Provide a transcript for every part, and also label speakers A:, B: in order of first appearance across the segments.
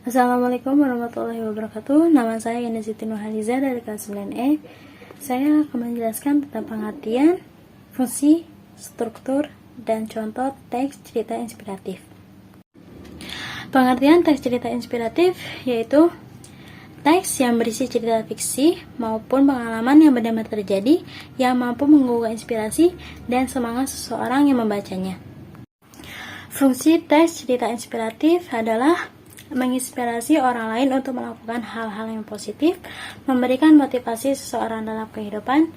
A: Assalamualaikum warahmatullahi wabarakatuh. Nama saya Yana Siti Nurhaliza dari kelas 9E. Saya akan menjelaskan tentang pengertian, fungsi, struktur, dan contoh teks cerita inspiratif. Pengertian teks cerita inspiratif yaitu teks yang berisi cerita fiksi maupun pengalaman yang benar-benar terjadi yang mampu menggugah inspirasi dan semangat seseorang yang membacanya. Fungsi teks cerita inspiratif adalah menginspirasi orang lain untuk melakukan hal-hal yang positif, memberikan motivasi seseorang dalam kehidupan,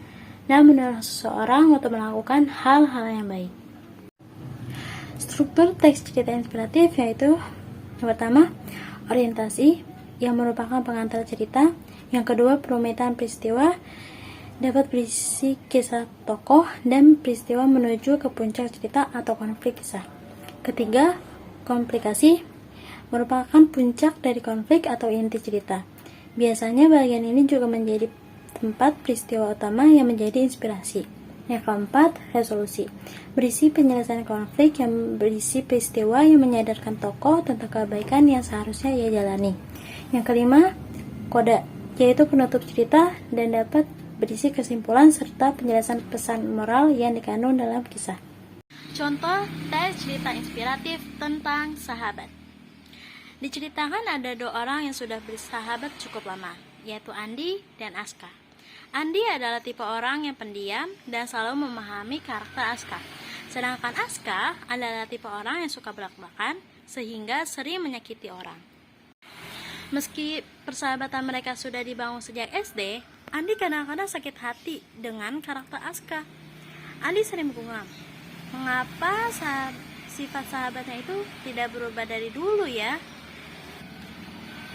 A: dan mendorong seseorang untuk melakukan hal-hal yang baik. Struktur teks cerita inspiratif yaitu yang pertama, orientasi yang merupakan pengantar cerita. Yang kedua, perumitan peristiwa dapat berisi kisah tokoh dan peristiwa menuju ke puncak cerita atau konflik kisah. Ketiga, komplikasi merupakan puncak dari konflik atau inti cerita. Biasanya bagian ini juga menjadi tempat peristiwa utama yang menjadi inspirasi. Yang keempat, resolusi. Berisi penyelesaian konflik yang berisi peristiwa yang menyadarkan tokoh tentang kebaikan yang seharusnya ia jalani. Yang kelima, koda, yaitu penutup cerita dan dapat berisi kesimpulan serta penjelasan pesan moral yang dikandung dalam kisah. Contoh teks cerita inspiratif tentang sahabat. Diceritakan ada dua orang yang sudah bersahabat cukup lama, yaitu Andi dan Aska. Andi adalah tipe orang yang pendiam dan selalu memahami karakter Aska. Sedangkan Aska adalah tipe orang yang suka belak-belakan sehingga sering menyakiti orang. Meski persahabatan mereka sudah dibangun sejak SD, Andi kadang-kadang sakit hati dengan karakter Aska. Andi sering bergumam, mengapa sifat sahabatnya itu tidak berubah dari dulu ya?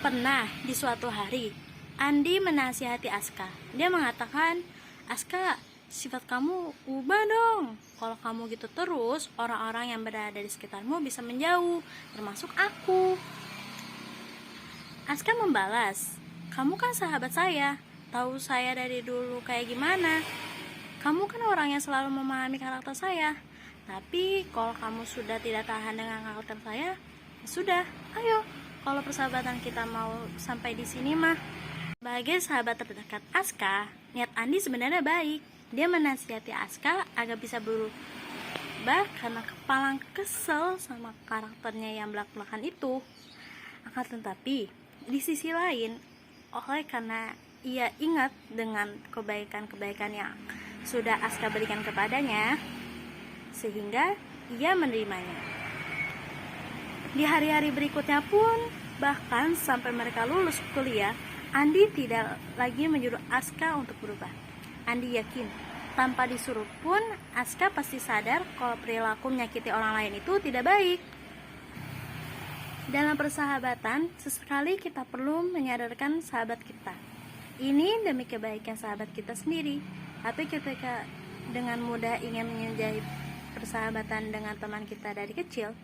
A: Pernah di suatu hari, Andi menasihati Aska. Dia mengatakan, "Aska, sifat kamu ubah dong. Kalau kamu gitu terus, orang-orang yang berada di sekitarmu bisa menjauh, termasuk aku." Aska membalas, "Kamu kan sahabat saya, tahu saya dari dulu kayak gimana. Kamu kan orang yang selalu memahami karakter saya. Tapi kalau kamu sudah tidak tahan dengan karakter saya, ya sudah, ayo. Kalau persahabatan kita mau sampai di sini mah." Sebagai sahabat terdekat Aska, niat Andi sebenarnya baik. Dia menasihati Aska agar bisa berubah karena kepalang kesel sama karakternya yang belak-belakan itu. Akan tetapi, di sisi lain, oleh karena ia ingat dengan kebaikan-kebaikan yang sudah Aska berikan kepadanya, sehingga ia menerimanya. Di hari-hari berikutnya pun, bahkan sampai mereka lulus kuliah, Andi tidak lagi menyuruh Aska untuk berubah. Andi yakin, tanpa disuruh pun, Aska pasti sadar kalau perilaku menyakiti orang lain itu tidak baik. Dalam persahabatan, sesekali kita perlu menyadarkan sahabat kita. Ini demi kebaikan sahabat kita sendiri. Tapi ketika dengan mudah ingin menjadi persahabatan dengan teman kita dari kecil,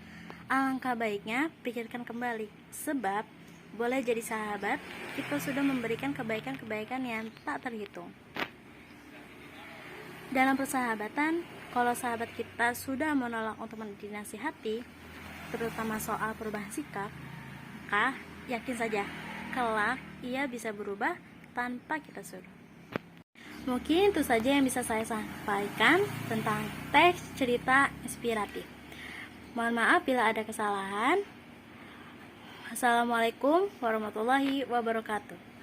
A: alangkah baiknya pikirkan kembali, sebab boleh jadi sahabat, kita sudah memberikan kebaikan-kebaikan yang tak terhitung. Dalam persahabatan, kalau sahabat kita sudah menolak untuk dinasihati, terutama soal perubahan sikap, maka yakin saja, kelak ia bisa berubah tanpa kita suruh. Mungkin itu saja yang bisa saya sampaikan tentang teks cerita inspiratif. Mohon maaf bila ada kesalahan. Assalamualaikum warahmatullahi wabarakatuh.